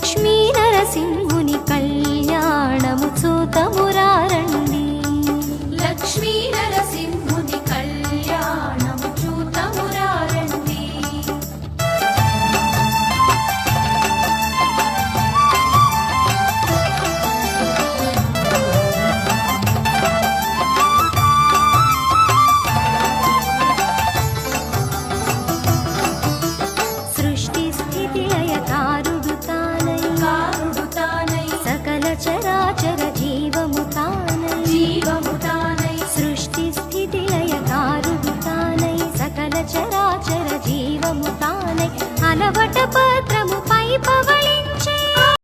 లక్ష్మీ నరసింహుని కళ్యాణము చూతమురారండి. లక్ష్మీ నరసింహుని కళ్యాణము చూతమురారండి. సృష్టి స్థితి లయకారుడు తానై కారుడు తానై సకల చరాచర జీవము తానై జీవము తానై సృష్టి స్థితి లయకారుడు తానై సకల చరాచర జీవము తానై అలవట